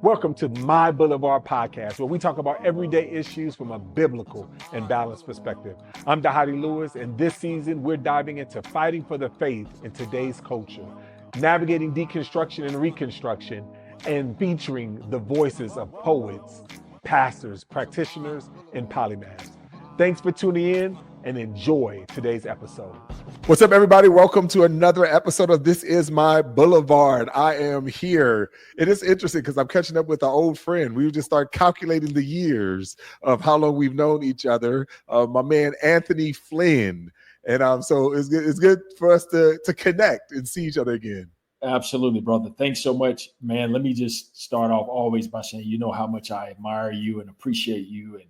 Welcome to My Boulevard podcast, where we talk about everyday issues from a biblical and balanced perspective. I'm Dhati Lewis, and this season we're diving into fighting for the faith in today's culture, navigating deconstruction and reconstruction, and featuring the voices of poets, pastors, practitioners, and polymaths. Thanks for tuning in and enjoy today's episode. What's up, everybody? Welcome to another episode of This Is My Boulevard. I am here. It is interesting because I'm catching up with an old friend. We just started calculating the years of how long we've known each other. My man, Anthony Flynn. And so it's good for us to connect and see each other again. Absolutely, brother. Thanks so much, man. Let me just start off always by saying, you know how much I admire you and appreciate you and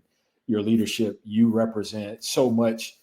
your leadership. You represent so much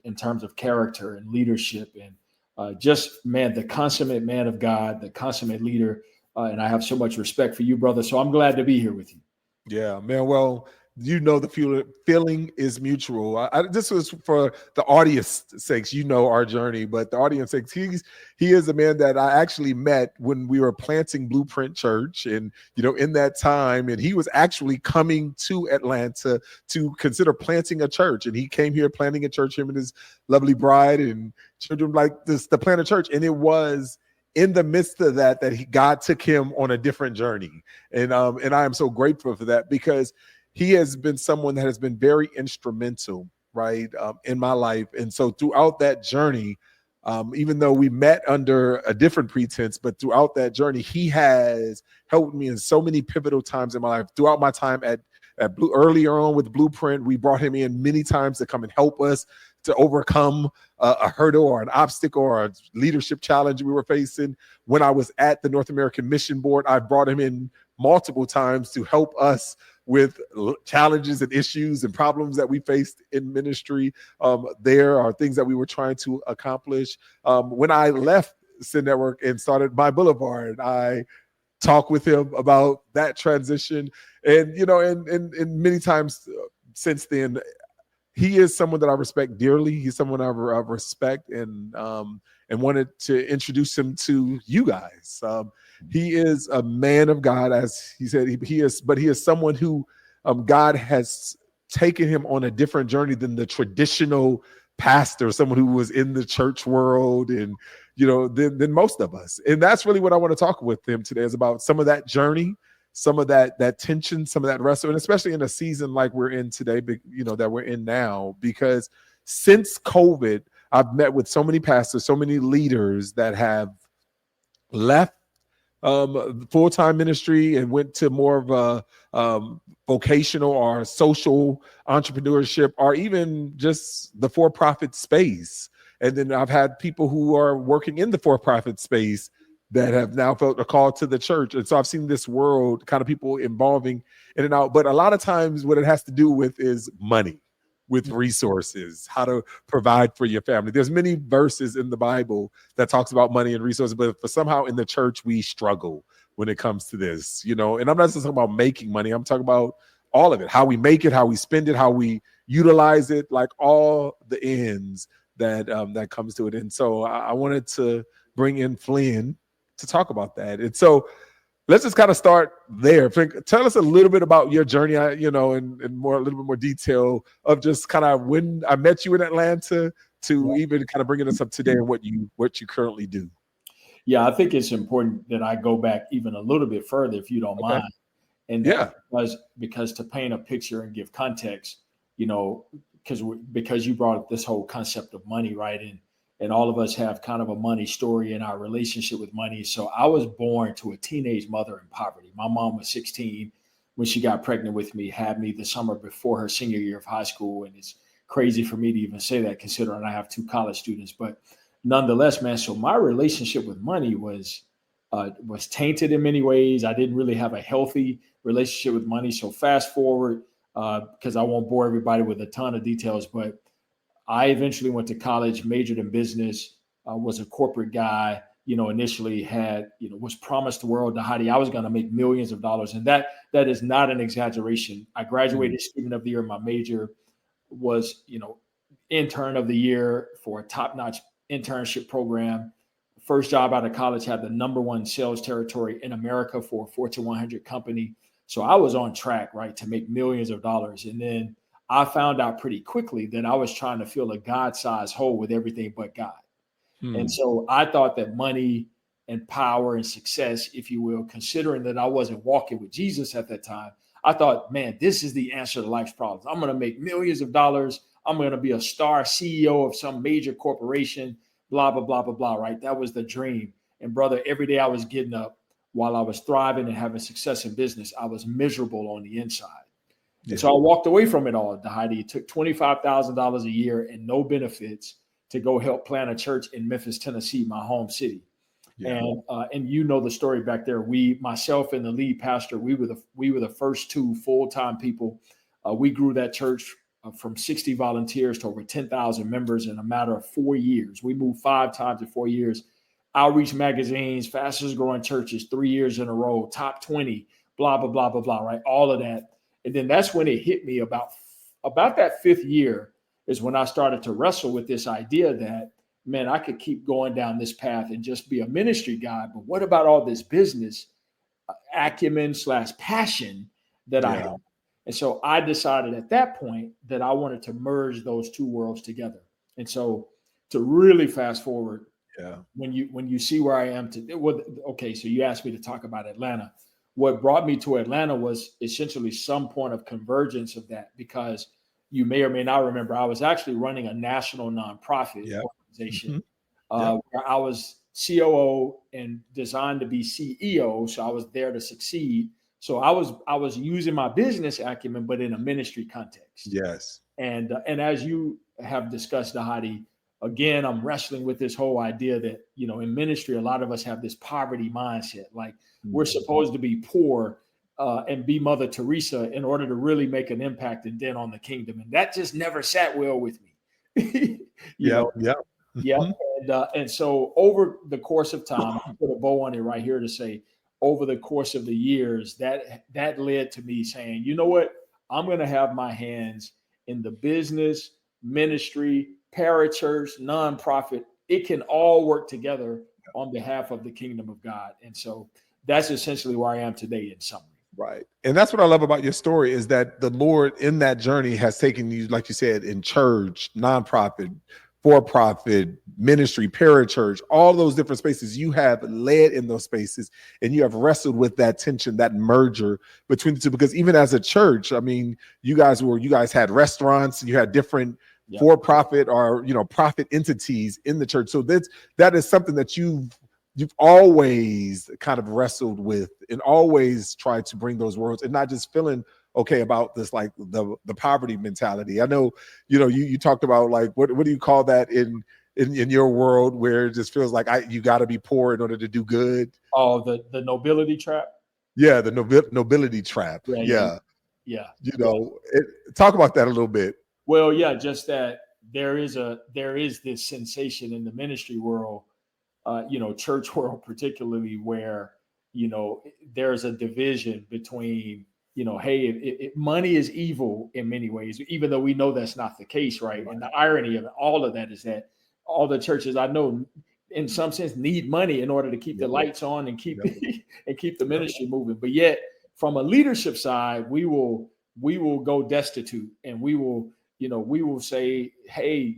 in terms of character and leadership and just, man, the consummate man of God, the consummate leader. And I have so much respect for you, brother. So I'm glad to be here with you. Yeah, man. Well, you know, the feeling is mutual. This was for the audience sakes, you know, our journey, but the audience sakes, he is a man that I actually met when we were planting Blueprint Church, and you know, in that time, and he was actually coming to Atlanta to consider planting a church, and he came here planting a church, him and his lovely bride and children, like this, to plant a church, and it was in the midst of that God took him on a different journey, and I am so grateful for that because he has been someone that has been very instrumental, right, in my life. And so throughout that journey, even though we met under a different pretense, but throughout that journey, he has helped me in so many pivotal times in my life. Throughout my time at earlier on with Blueprint, we brought him in many times to come and help us to overcome a hurdle or an obstacle or a leadership challenge we were facing. When I was at the North American Mission Board, I brought him in multiple times to help us with challenges and issues and problems that we faced in ministry. There are things that we were trying to accomplish. When I left Sin Network and started My Boulevard, I talked with him about that transition. And, you know, and many times since then, he is someone that I respect dearly. He's someone I respect and wanted to introduce him to you guys. He is a man of God, as he said, he is someone who God has taken him on a different journey than the traditional pastor, someone who was in the church world and, you know, than most of us. And that's really what I want to talk with him today, is about some of that journey, some of that tension, some of that wrestle, and especially in a season like we're in today, you know, that we're in now, because since COVID, I've met with so many pastors, so many leaders that have left full-time ministry and went to more of a vocational or social entrepreneurship, or even just the for-profit space. And then I've had people who are working in the for-profit space that have now felt a call to the church. And so I've seen this world, kind of people evolving in and out. But a lot of times what it has to do with is money, with resources, how to provide for your family. There's many verses in the Bible that talks about money and resources, but for somehow in the church, we struggle when it comes to this, you know. And I'm not just talking about making money. I'm talking about all of it, how we make it, how we spend it, how we utilize it, like all the ends that comes to it. And so I wanted to bring in Flynn to talk about that. And so let's just kind of start there. Tell us a little bit about your journey, you know, in a little bit more detail of just kind of when I met you in Atlanta to even kind of bringing us up today and what you currently do. Yeah, I think it's important that I go back even a little bit further, if you don't mind. And because to paint a picture and give context, you know, because you brought up this whole concept of money, right? And all of us have kind of a money story in our relationship with money. So I was born to a teenage mother in poverty. My mom was 16 when she got pregnant with me, had me the summer before her senior year of high school. And it's crazy for me to even say that, considering I have 2 college students. But nonetheless, man, so my relationship with money was tainted in many ways. I didn't really have a healthy relationship with money. So fast forward, because I won't bore everybody with a ton of details, but I eventually went to college, majored in business, was a corporate guy, you know, initially was promised the world, Dhati, I was going to make millions of dollars. And that is not an exaggeration. I graduated student of the year. My major was, you know, intern of the year for a top-notch internship program. first job out of college, had the #1 sales territory in America for a Fortune 100 company. So I was on track, right, to make millions of dollars. And then I found out pretty quickly that I was trying to fill a God-sized hole with everything but God. And so I thought that money and power and success, if you will, considering that I wasn't walking with Jesus at that time, I thought, man, this is the answer to life's problems. I'm going to make millions of dollars. I'm going to be a star CEO of some major corporation, blah, blah, blah, blah, blah, right? That was the dream. And brother, every day I was getting up while I was thriving and having success in business, I was miserable on the inside. Yeah. And so I walked away from it all, Dhati. It took $25,000 a year and no benefits to go help plant a church in Memphis, Tennessee, my home city. Yeah. And you know the story back there. Myself and the lead pastor, we were the first 2 full-time people. We grew that church from 60 volunteers to over 10,000 members in a matter of 4 years. We moved 5 times in 4 years. Outreach magazines, fastest growing churches, 3 years in a row, top 20, blah, blah, blah, blah, blah, right? All of that. And then that's when it hit me about that 5th year is when I started to wrestle with this idea that, man, I could keep going down this path and just be a ministry guy. But what about all this business acumen / passion that I have? And so I decided at that point that I wanted to merge those 2 worlds together. And so to really fast forward, when you see where I am today, okay, so you asked me to talk about Atlanta. What brought me to Atlanta was essentially some point of convergence of that, because you may or may not remember, I was actually running a national nonprofit organization where I was COO and designed to be CEO. So I was there to succeed. So I was using my business acumen, but in a ministry context. Yes. And as you have discussed, Dhati, again, I'm wrestling with this whole idea that, in ministry, a lot of us have this poverty mindset. Like we're supposed to be poor and be Mother Teresa in order to really make an impact and dent on the kingdom. And that just never sat well with me. Yeah. And so over the course of time, I put a bow on it right here to say, over the course of the years, that led to me saying, you know what, I'm going to have my hands in the business, ministry, parachurch, nonprofit. It can all work together on behalf of the kingdom of God. And so that's essentially where I am today in summary. Right. And that's what I love about your story is that the Lord in that journey has taken you, like you said, in church, nonprofit, for-profit, ministry, parachurch, all those different spaces. You have led in those spaces and you have wrestled with that tension, that merger between the two. Because even as a church, I mean, you guys had restaurants, you had different for-profit or, profit entities in the church. So that is something that you've always kind of wrestled with and always tried to bring those worlds and not just feeling okay about this, like the poverty mentality. I know, you talked about like, what do you call that in your world where it just feels like you got to be poor in order to do good? Oh, the nobility trap. Yeah. The nobility trap. Yeah. Talk about that a little bit. Well, yeah, just that there is this sensation in the ministry world, church world particularly, where, there's a division between, hey, money is evil in many ways, even though we know that's not the case, right? And the irony of all of that is that all the churches I know, in some sense, need money in order to keep the lights on and keep the ministry moving. But yet, from a leadership side, we will go destitute, and we will say, hey,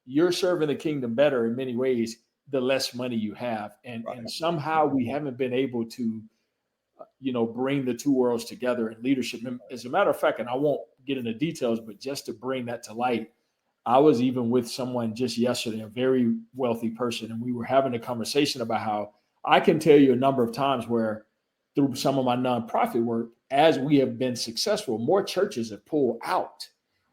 you're serving the kingdom better in many ways the less money you have. And somehow we haven't been able to, bring the 2 worlds together in leadership. And as a matter of fact, and I won't get into details, but just to bring that to light, I was even with someone just yesterday, a very wealthy person, and we were having a conversation about how I can tell you a number of times where through some of my nonprofit work, as we have been successful, more churches have pulled out,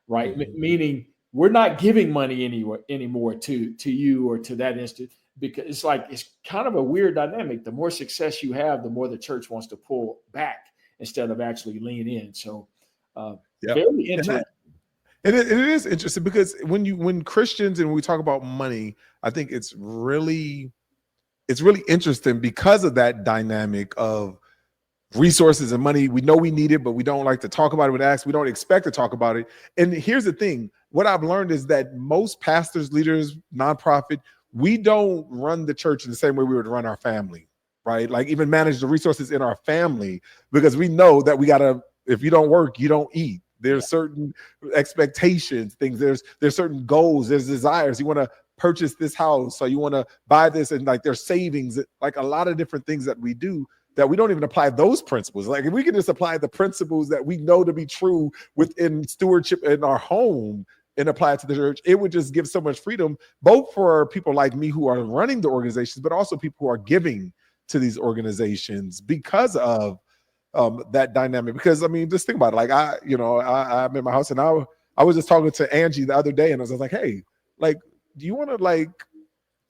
right? Meaning we're not giving money anymore to you or to that institute, because it's kind of a weird dynamic. The more success you have, the more the church wants to pull back instead of actually lean in. So very interesting. And it is interesting because when Christians, and we talk about money, I think it's really interesting because of that dynamic of resources and money. We know we need it, but we don't like to talk about it. We don't expect to talk about it. And here's the thing. What I've learned is that most pastors, leaders, nonprofit, we don't run the church in the same way we would run our family, right? Like even manage the resources in our family, because we know that we gotta, if you don't work, you don't eat. There's certain expectations, things, there's certain goals, there's desires. You want to purchase this house, so you want to buy this, and like there's savings, like a lot of different things that we do that we don't even apply those principles. Like if we can just apply the principles that we know to be true within stewardship in our home and apply it to the church, it would just give so much freedom, both for people like me who are running the organizations, but also people who are giving to these organizations because of that dynamic. Because I mean, just think about it. Like I'm in my house, and I was just talking to Angie the other day, and I was like, hey, like, do you want to like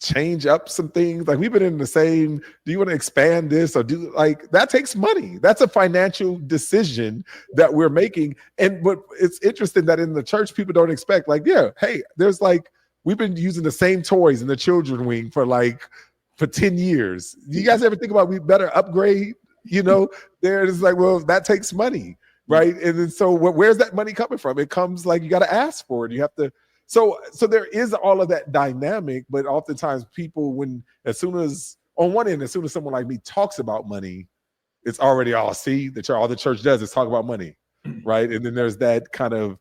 change up some things? Like we've been in the same, do you want to expand this, or do, like, that takes money. That's a financial decision that we're making. And but it's interesting that in the church, people don't expect, like, yeah, hey, there's like, we've been using the same toys in the children wing for 10 years. Do you guys ever think about we better upgrade? There's like, well, that takes money, right? And then so where's that money coming from? It comes, like, you got to ask for it. You have to. So there is all of that dynamic, but oftentimes people, as soon as someone like me talks about money, it's already all the church does is talk about money, right? And then there's that kind of,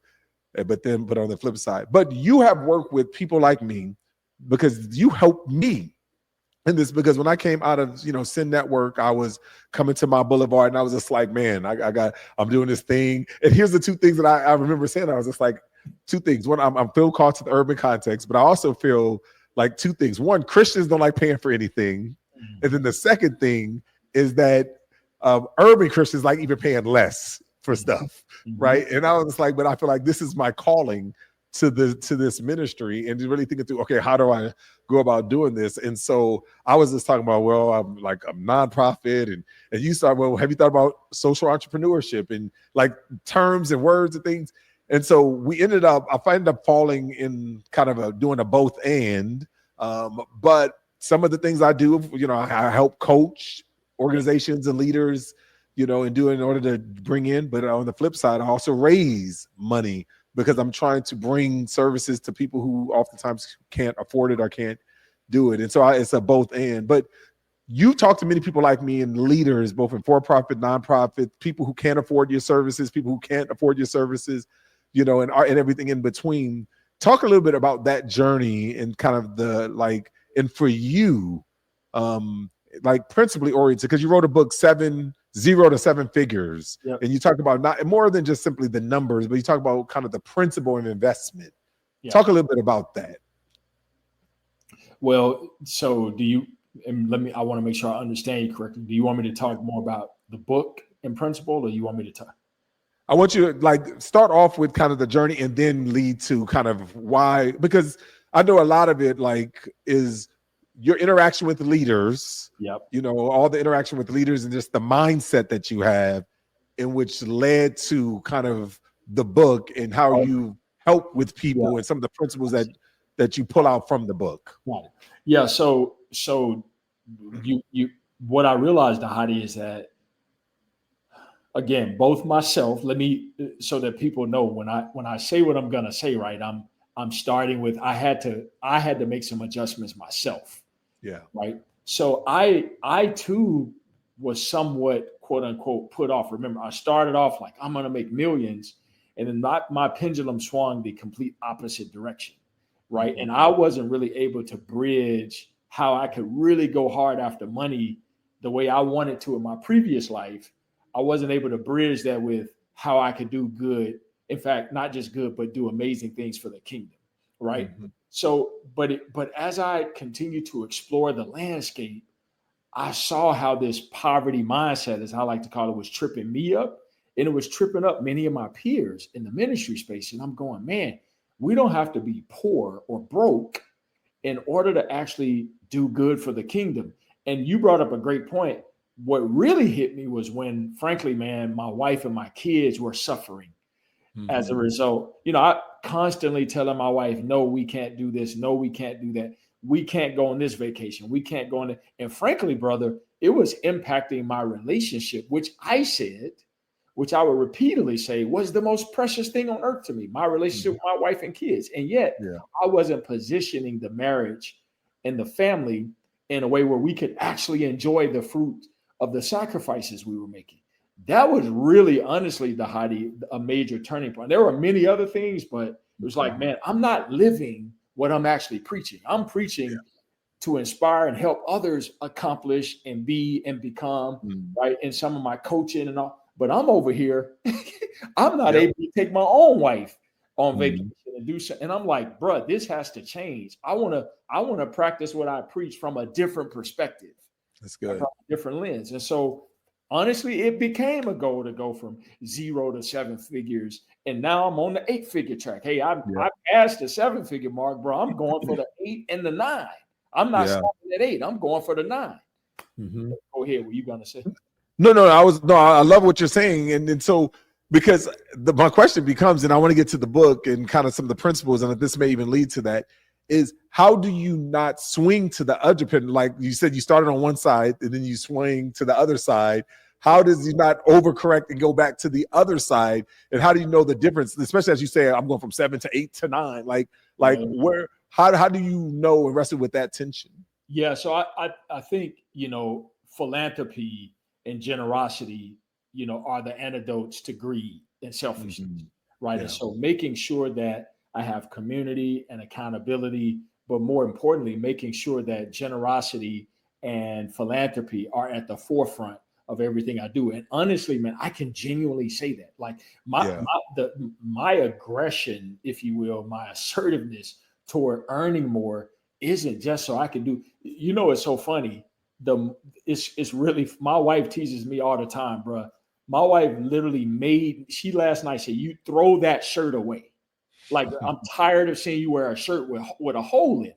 but on the flip side, but you have worked with people like me because you helped me in this, because when I came out of Sin Network, I was coming to my boulevard, and I was just like, man, I'm doing this thing. And here's the two things that I remember saying. I was just like, two things. One, I'm feel called to the urban context, but I also feel like two things. One, Christians don't like paying for anything. And then the second thing is that urban Christians like even paying less for stuff, right? And I was just like, but I feel like this is my calling to this ministry, and really thinking through, okay, how do I go about doing this? And so I was just talking about, well, I'm like a nonprofit, and you start, well, have you thought about social entrepreneurship and like terms and words and things? And so I ended up falling in kind of doing a both and, but some of the things I do, I help coach organizations and leaders, in order to bring in, but on the flip side, I also raise money because I'm trying to bring services to people who oftentimes can't afford it or can't do it. And so it's a both and. But you talk to many people like me and leaders, both in for-profit, nonprofit, people who can't afford your services, people who can't afford your services, and everything in between. Talk a little bit about that journey and kind of and for you, principally oriented, because you wrote a book, 0 to 7 figures. Yep. And you talk about not more than just simply the numbers, but you talk about kind of the principle of investment. Yep. Talk a little bit about that. Well, so I want to make sure I understand you correctly. Do you want me to talk more about the book in principle, or you want me to talk? I want you to start off with kind of the journey and then lead to kind of why, because I know a lot of it is your interaction with leaders. Yep. All the interaction with leaders and just the mindset that you have, in which led to kind of the book and how you help with people and some of the principles that you pull out from the book. Right. Yeah. So you what I realized, Dhati, is that, again, both myself, so that people know when I say what I'm going to say, right, I'm starting with, I had to make some adjustments myself. Yeah. Right. So I too was somewhat, quote unquote, put off. Remember, I started off like, I'm going to make millions. And then my pendulum swung the complete opposite direction. Right. Mm-hmm. And I wasn't really able to bridge how I could really go hard after money the way I wanted to in my previous life. I wasn't able to bridge that with how I could do good. In fact, not just good, but do amazing things for the kingdom. Right. Mm-hmm. So, but as I continued to explore the landscape, I saw how this poverty mindset, as I like to call it, was tripping me up, and it was tripping up many of my peers in the ministry space. And I'm going, man, we don't have to be poor or broke in order to actually do good for the kingdom. And you brought up a great point. What really hit me was when, frankly, man, my wife and my kids were suffering. Mm-hmm. As a result, I constantly telling my wife, no, we can't do this. No, we can't do that. We can't go on this vacation. We can't go on it. And frankly, brother, it was impacting my relationship, which I would repeatedly say was the most precious thing on earth to me, my relationship with my wife and kids. And yet I wasn't positioning the marriage and the family in a way where we could actually enjoy the fruit of the sacrifices we were making. That was really, honestly, Dhati, a major turning point. There were many other things, but it was like, man, I'm not living what I'm actually preaching. I'm preaching to inspire and help others accomplish and be and become, right? And some of my coaching and all, but I'm over here. I'm not able to take my own wife on vacation and do so. And I'm like, bro, this has to change. I want to practice what I preach from a different perspective. That's good. From a different lens. And so honestly, it became a goal to go from 0 to 7 figures. And now I'm on the 8-figure track. Hey, I passed the 7-figure mark, bro. I'm going for the 8 and the 9. I'm not stopping at 8. I'm going for the 9. Go ahead. What you gonna say? No. I love what you're saying, and so because my question becomes, and I want to get to the book and kind of some of the principles, and this may even lead to that, is how do you not swing to the other? Like you said, you started on one side and then you swing to the other side. How does you not overcorrect and go back to the other side? And how do you know the difference? Especially as you say, I'm going from 7 to 8 to 9. Like where? How do you know and wrestle with that tension? Yeah, so I think, philanthropy and generosity, are the antidotes to greed and selfishness, right? Yeah. And so making sure that I have community and accountability, but more importantly, making sure that generosity and philanthropy are at the forefront of everything I do. And honestly, man, I can genuinely say that. Like my aggression, if you will, my assertiveness toward earning more isn't just so I can do. It's so funny. It's really, my wife teases me all the time, bro. My wife literally she last night said, "You throw that shirt away. Like, I'm tired of seeing you wear a shirt with a hole in it."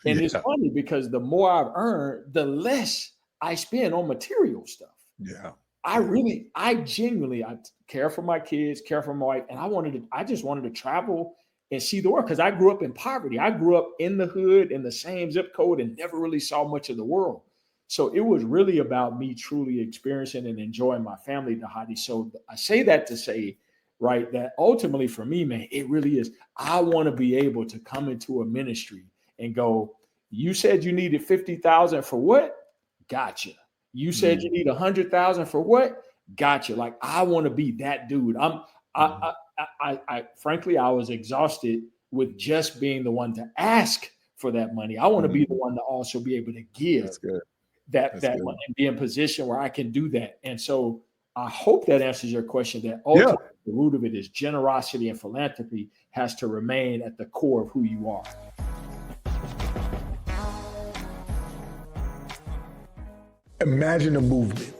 And it's funny because the more I've earned, the less I spend on material stuff. Yeah. I genuinely care for my kids, care for my wife. And I just wanted to travel and see the world because I grew up in poverty. I grew up in the hood in the same zip code and never really saw much of the world. So it was really about me truly experiencing and enjoying my family, Dhati. So I say that to say, right, that ultimately for me, man, it really is. I want to be able to come into a ministry and go, you said you needed 50,000 for what? Gotcha. You said you need 100,000 for what? Gotcha. Like, I want to be that dude. I frankly, I was exhausted with just being the one to ask for that money. I want to be the one to also be able to give that money and be in position where I can do that. And so I hope that answers your question, that ultimately the root of it is generosity, and philanthropy has to remain at the core of who you are. Imagine a movement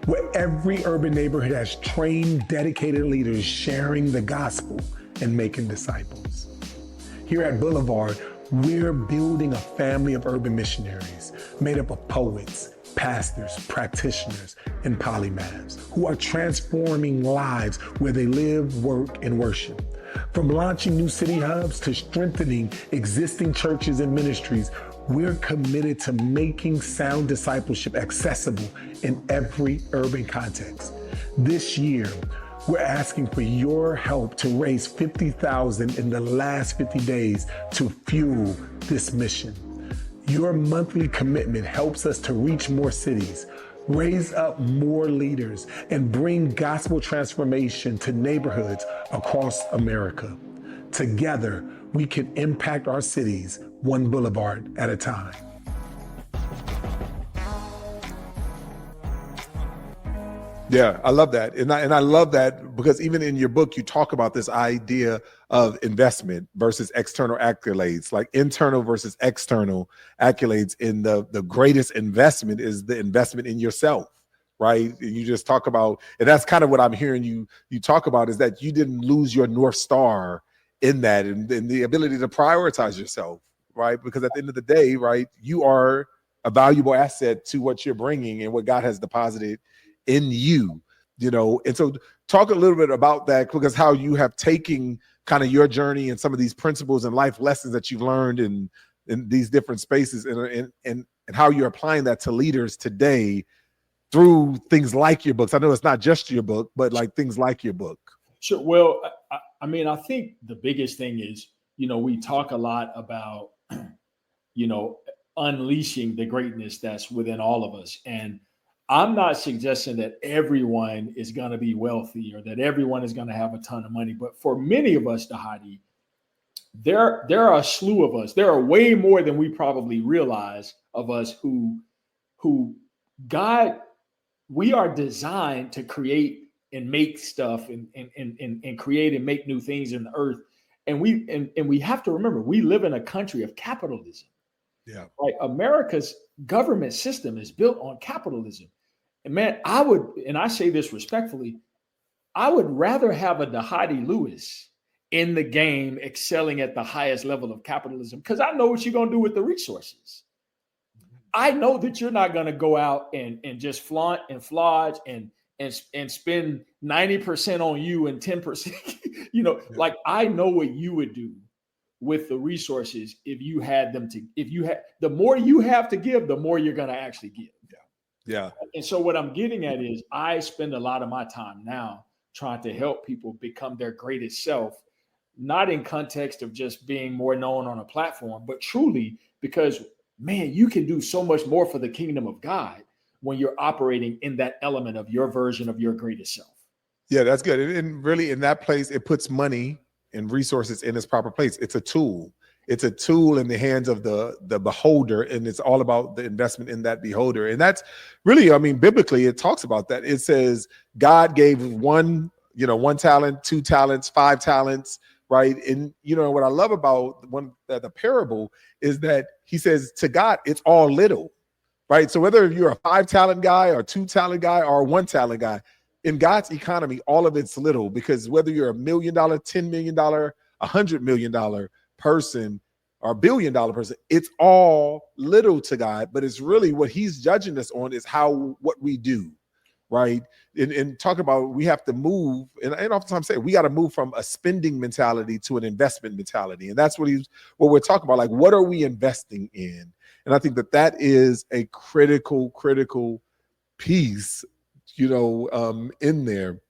where every urban neighborhood has trained, dedicated leaders sharing the gospel and making disciples. Here at Boulevard, we're building a family of urban missionaries made up of poets, pastors, practitioners, and polymaths who are transforming lives where they live, work, and worship. From launching new city hubs to strengthening existing churches and ministries, we're committed to making sound discipleship accessible in every urban context. This year, we're asking for your help to raise $50,000 in the last 50 days to fuel this mission. Your monthly commitment helps us to reach more cities, raise up more leaders, and bring gospel transformation to neighborhoods across America. Together, we can impact our cities one boulevard at a time. Yeah, I love that. And I love that because even in your book, you talk about this idea of investment versus external accolades, like internal versus external accolades. And the greatest investment is the investment in yourself, right? And you just talk about, and that's kind of what I'm hearing you talk about, is that you didn't lose your North Star in that, and the ability to prioritize yourself, right? Because at the end of the day, right, you are a valuable asset to what you're bringing and what God has deposited in you, and so talk a little bit about that, because how you have taken kind of your journey and some of these principles and life lessons that you've learned in these different spaces, and how you're applying that to leaders today through things like your books. I know it's not just your book, but like things like your book. Sure. Well, I think the biggest thing is, we talk a lot about, unleashing the greatness that's within all of us. And I'm not suggesting that everyone is going to be wealthy or that everyone is going to have a ton of money. But for many of us, Dhati, there are a slew of us. There are way more than we probably realize of us who God, we are designed to create and make stuff and create and make new things in the earth. And we have to remember, we live in a country of capitalism. Yeah. Right. America's government system is built on capitalism. And man, I say this respectfully, I would rather have a Dhati Lewis in the game excelling at the highest level of capitalism, because I know what you're going to do with the resources. I know that you're not going to go out and just flaunt and flodge and spend 90% on you and 10%, like I know what you would do with the resources if you had them to, the more you have to give, the more you're going to actually give. Yeah. And so what I'm getting at is I spend a lot of my time now trying to help people become their greatest self, not in context of just being more known on a platform, but truly because, man, you can do so much more for the kingdom of God when you're operating in that element of your version of your greatest self. Yeah, that's good. And really in that place, it puts money and resources in its proper place. It's a tool. It's a tool in the hands of the beholder, and it's all about the investment in that beholder. And that's really, I mean, biblically, it talks about that. It says God gave one talent, 2 talents, 5 talents, right? And what I love about the parable is that he says to God, it's all little, right? So whether you're a 5 talent guy or 2 talent guy or a 1 talent guy, in God's economy, all of it's little, because whether you're $1 million, $10 million, $100 million person or $1 billion person, it's all little to God. But it's really what he's judging us on is what we do, right? And talk about, we have to move, and oftentimes say we got to move from a spending mentality to an investment mentality. And that's what we're talking about. Like, what are we investing in? And I think that is a critical piece, in there,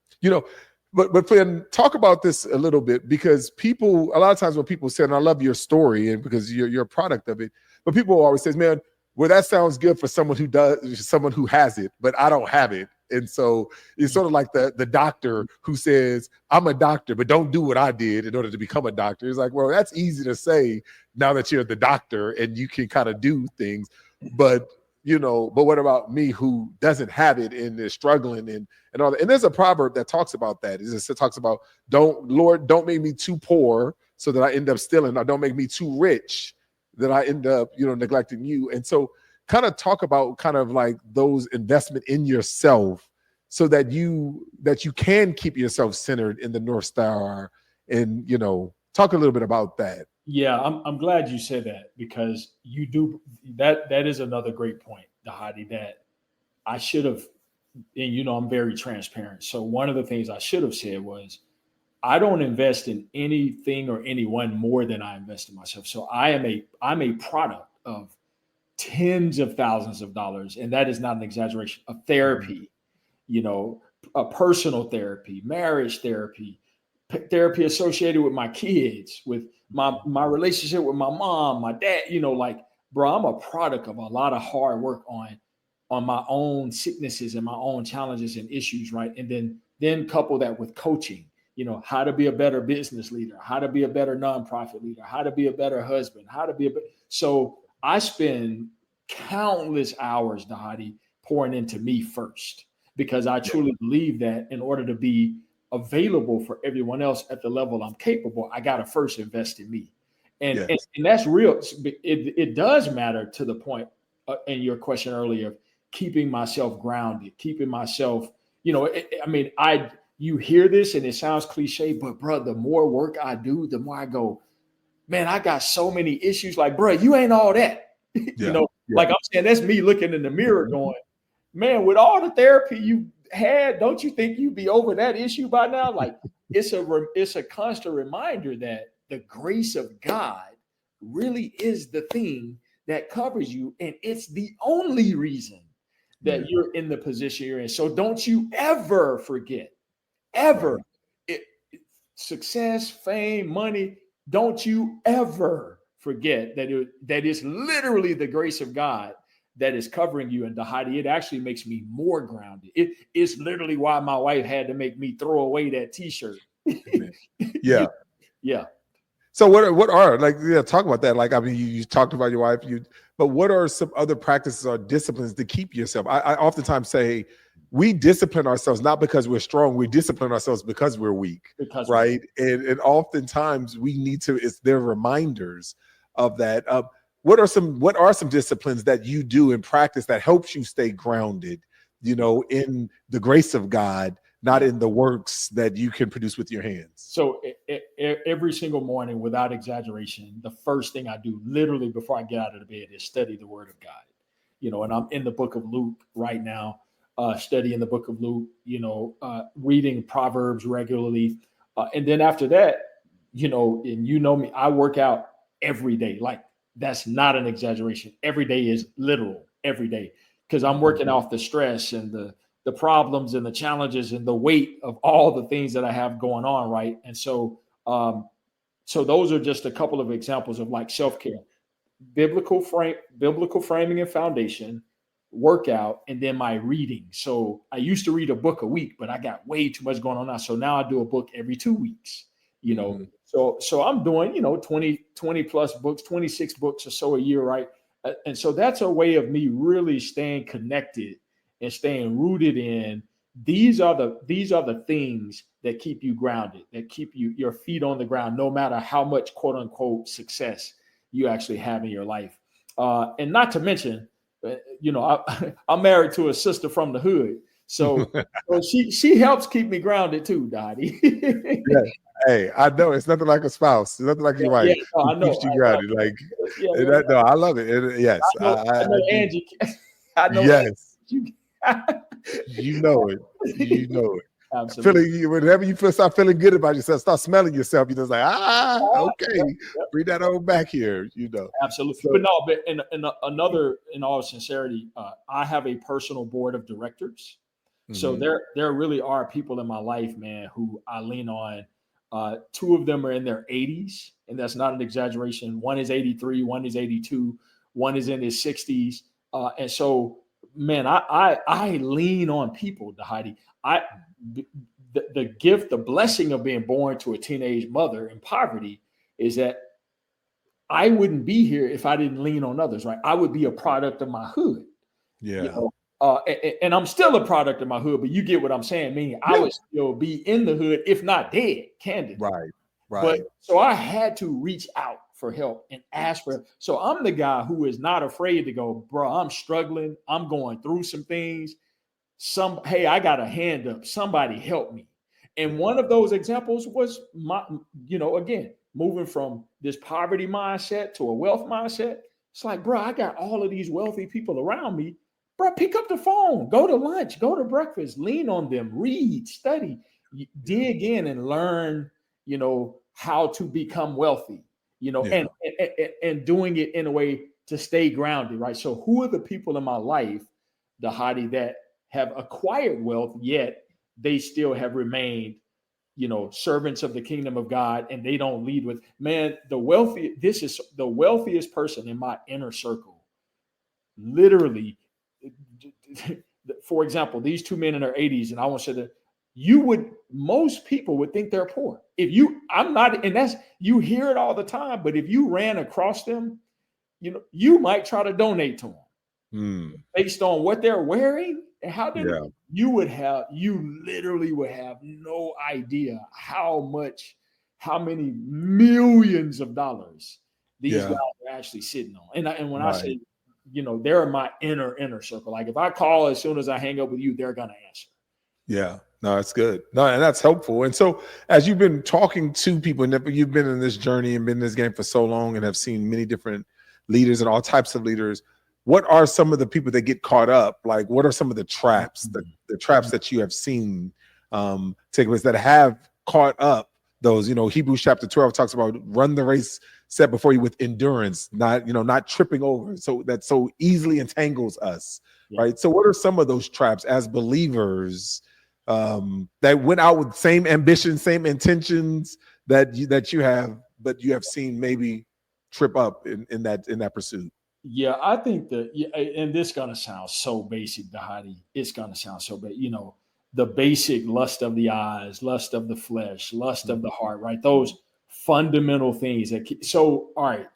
but Flynn, talk about this a little bit, because a lot of times when people say, and I love your story, and because you're a product of it, but people always say, man, well, that sounds good for someone who has it, but I don't have it. And so it's sort of like the doctor who says, I'm a doctor, but don't do what I did in order to become a doctor. It's like, well, that's easy to say now that you're the doctor and you can kind of do things, but what about me who doesn't have it and is struggling and all that? And there's a proverb that talks about that. It talks about, don't make me too poor so that I end up stealing, or don't make me too rich that I end up, neglecting you. And so kind of talk about kind of like those investment in yourself so that you can keep yourself centered in the North Star, and, talk a little bit about that. Yeah, I'm glad you said that, because you do that. That is another great point, Dhati, that I should have, and I'm very transparent. So one of the things I should have said was, I don't invest in anything or anyone more than I invest in myself. So I'm a product of tens of thousands of dollars, and that is not an exaggeration, of therapy, a personal therapy, marriage therapy associated with my kids, with my relationship with my mom, my dad, bro, I'm a product of a lot of hard work on my own sicknesses and my own challenges and issues, right? And then couple that with coaching, how to be a better business leader, how to be a better nonprofit leader, how to be a better husband, so I spend countless hours, Dhati, pouring into me first, because I truly believe that in order to be available for everyone else at the level I'm capable, I got to first invest in me. And that's real. It does matter to the point in your question earlier, keeping myself grounded, keeping myself, you hear this and it sounds cliche, but bro, the more work I do, the more I go, man, I got so many issues. Like, bro, you ain't all that, like I'm saying, that's me looking in the mirror going, man, with all the therapy you had, don't you think you'd be over that issue by now? Like, it's a constant reminder that the grace of God really is the thing that covers you, and it's the only reason that you're in the position you're in. So don't you ever forget, success, fame, money, don't you ever forget that it's literally the grace of God that is covering you. And Dhati, it actually makes me more grounded. It's literally why my wife had to make me throw away that t-shirt. Yeah. Yeah. So what are like, talk about that. Like, I mean, you talked about your wife, but what are some other practices or disciplines to keep yourself? I oftentimes say we discipline ourselves not because we're strong, we discipline ourselves because we're weak, right? And oftentimes we need to, they're reminders of that. What are some disciplines that you do in practice that helps you stay grounded, in the grace of God, not in the works that you can produce with your hands? So every single morning, without exaggeration, the first thing I do literally before I get out of the bed is study the word of God, and I'm in the book of Luke right now, studying the book of Luke, reading Proverbs regularly. And then after that, and me, I work out every day. Like, that's not an exaggeration. Every day is literal every day, because I'm working off the stress and the problems and the challenges and the weight of all the things that I have going on. Right. And so those are just a couple of examples of like self-care, biblical framing and foundation, workout, and then my reading. So I used to read a book a week, but I got way too much going on now. So now I do a book every 2 weeks, So I'm doing, 20 plus books, 26 books or so a year. Right. And so that's a way of me really staying connected and staying rooted in these are the things that keep you grounded, that keep your feet on the ground, no matter how much quote unquote success you actually have in your life. And not to mention, I'm married to a sister from the hood. So she helps keep me grounded too, Dhati. Yeah. Hey, I know it's nothing like a spouse. It's nothing like your wife. I know. Keeps you grounded. No, I love it. Yes. I know Angie. I know. Yes. You know it. Absolutely. Whenever you start feeling good about yourself, start smelling yourself. You're just like, okay, bring that on back here. Absolutely. So, but in all sincerity, I have a personal board of directors. Mm-hmm. So there really are people in my life, man, who I lean on. 2 of them are in their 80s, and that's not an exaggeration. One is 83, one is 82, one is in his 60s, and so. Man, I lean on people, Dhati. The gift, the blessing of being born to a teenage mother in poverty is that I wouldn't be here if I didn't lean on others, right? I would be a product of my hood. Yeah. And I'm still a product of my hood, but you get what I'm saying. Meaning I would still be in the hood, if not dead, candidly. Right. But so I had to reach out for help and ask for help. So I'm the guy who is not afraid to go, bro, I'm struggling. I'm going through some things. Hey, I got a hand up. Somebody help me. And one of those examples was again, moving from this poverty mindset to a wealth mindset. It's like, bro, I got all of these wealthy people around me. Bro, pick up the phone, go to lunch, go to breakfast, lean on them, read, study, dig in and learn, how to become wealthy. And doing it in a way to stay grounded, right? So who are the people in my life, Dhati, that have acquired wealth, yet they still have remained, servants of the kingdom of God, and they don't lead with, man, this is the wealthiest person in my inner circle. Literally, for example, these 2 men in their 80s, and I want to say that most people would think they're poor. You hear it all the time, but if you ran across them, you might try to donate to them based on what they're wearing and how you literally would have no idea how many millions of dollars these guys are actually sitting on. And when I say, they're my inner circle. Like if I call as soon as I hang up with you, they're going to answer. Yeah. No, that's good. No, and that's helpful. And so as you've been talking to people, and you've been in this journey and been in this game for so long and have seen many different leaders and all types of leaders, what are some of the people that get caught up? Like, what are some of the traps, the traps that you have seen take place that have caught up those? Hebrews chapter 12 talks about run the race set before you with endurance, not tripping over. So that so easily entangles us, right? So what are some of those traps as believers that went out with same ambition, same intentions that you have, but you have seen maybe trip up in that pursuit? Yeah, I think that, and this gonna sound so basic, Dhati. It's gonna sound so basic. The basic lust of the eyes, lust of the flesh, lust of the heart, right? Those fundamental things so, all right,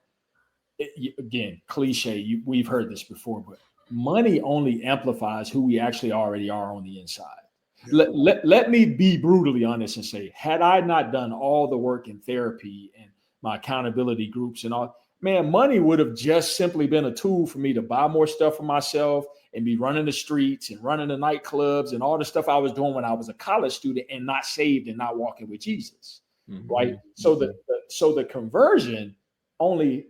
again, cliche, we've heard this before, but money only amplifies who we actually already are on the inside. Yeah. Let me be brutally honest and say, had I not done all the work in therapy and my accountability groups and all, man, money would have just simply been a tool for me to buy more stuff for myself and be running the streets and running the nightclubs and all the stuff I was doing when I was a college student and not saved and not walking with Jesus. Mm-hmm. Right. So the conversion, only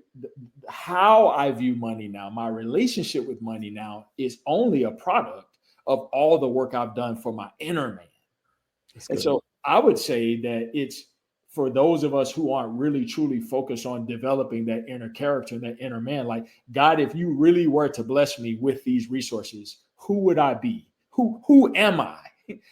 how I view money now, my relationship with money now, is only a product of all the work I've done for my inner man. And so I would say that it's for those of us who aren't really truly focused on developing that inner character and that inner man, like, God, if you really were to bless me with these resources, who would I be? Who am I?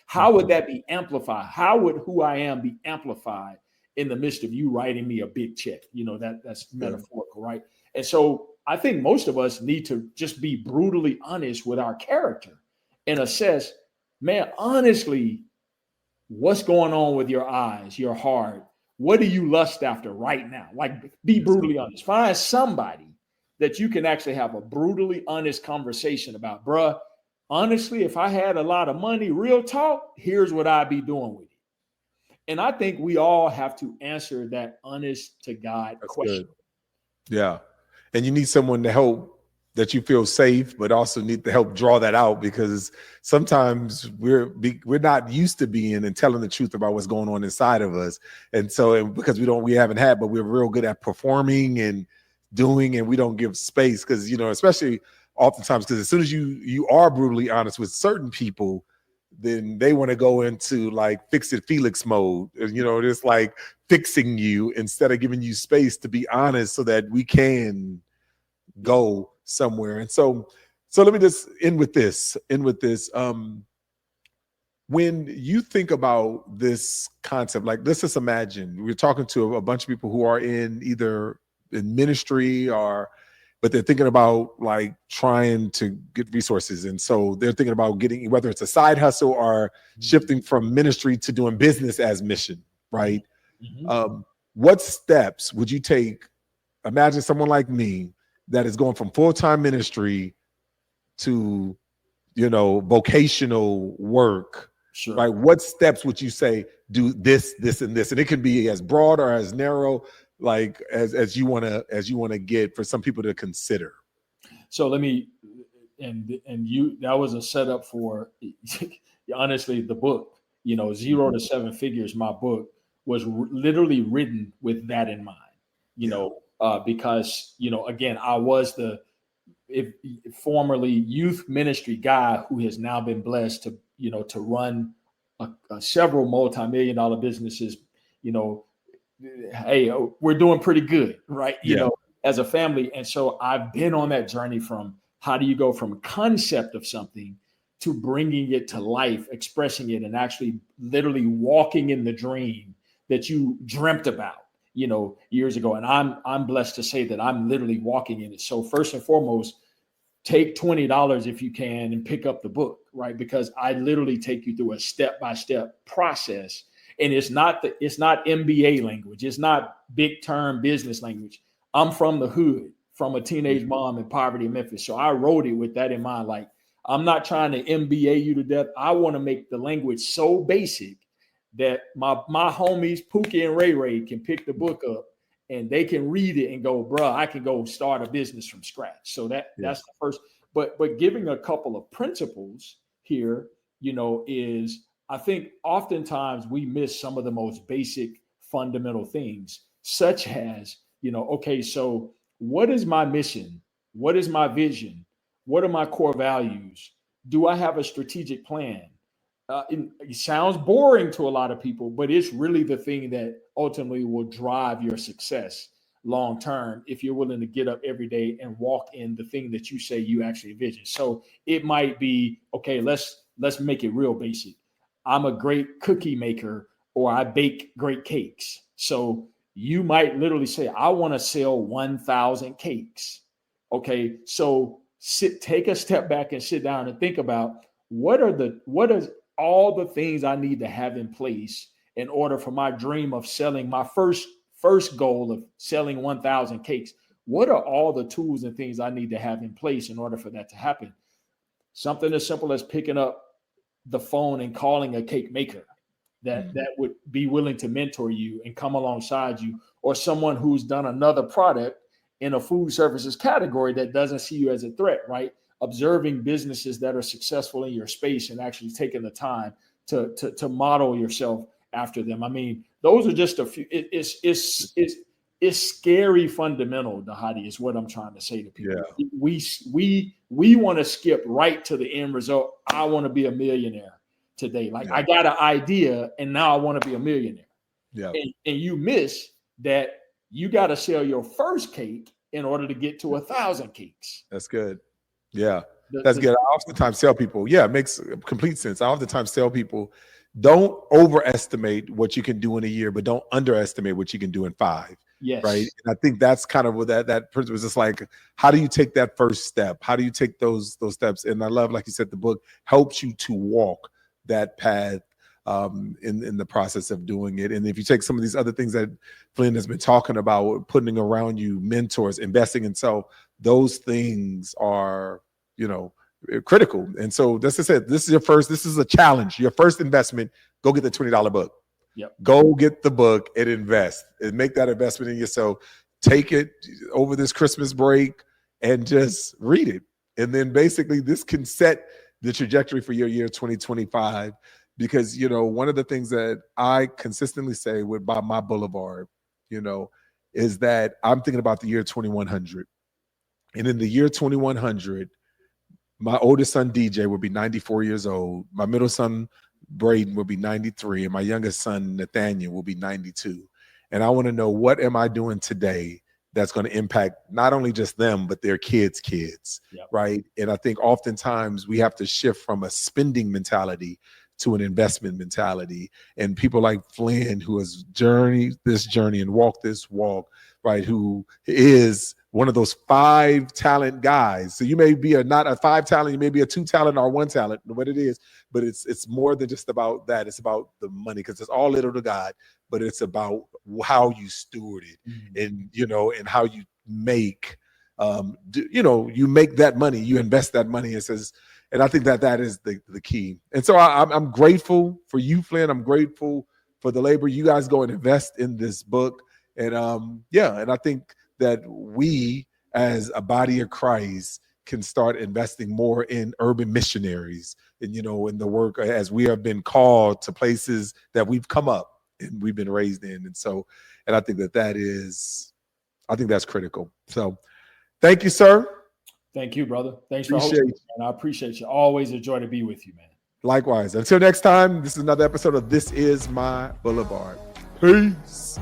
How would that be amplified? How would who I am be amplified in the midst of you writing me a big check? That's metaphorical, right? And so I think most of us need to just be brutally honest with our character and assess, man, honestly, what's going on with your eyes, your heart? What do you lust after right now? Like, be brutally honest. Find somebody that you can actually have a brutally honest conversation about. Bruh, honestly, if I had a lot of money, real talk, here's what I'd be doing with it. And I think we all have to answer that honest to God question. Good. Yeah. And you need someone to help, that you feel safe, but also need to help draw that out, because sometimes we're not used to being and telling the truth about what's going on inside of us. And so, because we haven't had, but we're real good at performing and doing, and we don't give space, because, especially oftentimes, because as soon as you are brutally honest with certain people, then they want to go into like fix it Felix mode, just like fixing you instead of giving you space to be honest so that we can go somewhere. And so let me just end with this. When you think about this concept, like, let's just imagine we're talking to a bunch of people who are either in ministry but they're thinking about like trying to get resources. And so they're thinking about getting, whether it's a side hustle or shifting from ministry to doing business as mission, right? Mm-hmm. What steps would you take? Imagine someone like me that is going from full-time ministry to, vocational work. Sure. Right? What steps would you say, do this, this, and this? And it can be as broad or as narrow, like as you want to get for some people to consider. So let me, that was a setup for, honestly, the book, 0 to 7 Figures, my book was literally written with that in mind, because, again, I was the formerly youth ministry guy who has now been blessed to run several multi-million-dollar businesses. Hey, we're doing pretty good, right? As a family. And so I've been on that journey from how do you go from concept of something to bringing it to life, expressing it, and actually literally walking in the dream that you dreamt about, years ago. And I'm blessed to say that I'm literally walking in it. So first and foremost, take $20 if you can and pick up the book, right? Because I literally take you through a step-by-step process. And it's not MBA language. It's not big term business language. I'm from the hood, from a teenage mom in poverty in Memphis. So I wrote it with that in mind. Like, I'm not trying to MBA you to death. I want to make the language so basic that my homies, Pookie and Ray Ray, can pick the book up and they can read it and go, bruh, I can go start a business from scratch. So that's the first. But giving a couple of principles here, is, I think oftentimes we miss some of the most basic fundamental things, such as, okay, so what is my mission? What is my vision? What are my core values? Do I have a strategic plan? It sounds boring to a lot of people, but it's really the thing that ultimately will drive your success long term if you're willing to get up every day and walk in the thing that you say you actually envision. So it might be, okay, let's make it real basic. I'm a great cookie maker, or I bake great cakes. So you might literally say, I want to sell 1,000 cakes. Okay. So take a step back and sit down and think about what is all the things I need to have in place in order for my dream of selling my first goal of selling 1,000 cakes. What are all the tools and things I need to have in place in order for that to happen? Something as simple as picking up the phone and calling a cake maker that would be willing to mentor you and come alongside you, or someone who's done another product in a food services category that doesn't see you as a threat, right? Observing businesses that are successful in your space and actually taking the time to model yourself after them. I mean, those are just a few. It's scary fundamental, Dhati, is what I'm trying to say to people. Yeah. We want to skip right to the end result. I want to be a millionaire today. Like, I got an idea and now I want to be a millionaire. Yeah. And you miss that you got to sell your first cake in order to get to 1,000 cakes. That's good. Yeah. That's good. I oftentimes tell people, it makes complete sense. I oftentimes tell people, don't overestimate what you can do in a year, but don't underestimate what you can do in 5. Yes. Right. And I think that's kind of what that principle is. Just like, how do you take that first step? How do you take those steps? And I love, like you said, the book helps you to walk that path in the process of doing it. And if you take some of these other things that Flynn has been talking about, putting around you mentors, investing in self, those things are, critical. And so that's I said, this is a challenge. Your first investment, go get the $20 book. Yep. Go get the book and invest and make that investment in yourself. Take it over this Christmas break and just read it. And then basically this can set the trajectory for your year 2025. Because, one of the things that I consistently say about my boulevard, is that I'm thinking about the year 2100. And in the year 2100, my oldest son, DJ, will be 94 years old. My middle son, Braden, will be 93. And my youngest son, Nathaniel, will be 92. And I want to know, what am I doing today that's going to impact not only just them, but their kids' right? And I think oftentimes we have to shift from a spending mentality to an investment mentality. And people like Flynn, who has journeyed this journey and walked this walk, right, who is one of those 5 talent guys. So you may be not a 5 talent, you may be a 2 talent or 1 talent, what it is, but it's more than just about that. It's about the money, because it's all little to God, but it's about how you steward it, and and how you make you make that money, you invest that money. It says, and I think that is the key. And so I'm grateful for you, Flynn. I'm grateful for the labor. You guys go and invest in this book. And and I think that we as a body of Christ can start investing more in urban missionaries and, in the work, as we have been called to places that we've come up and we've been raised in. And so, and I think that's critical. So thank you, sir. Thank you, brother. Thanks for hosting me, man. I appreciate you. Always a joy to be with you, man. Likewise. Until next time, this is another episode of This Is My Boulevard. Peace.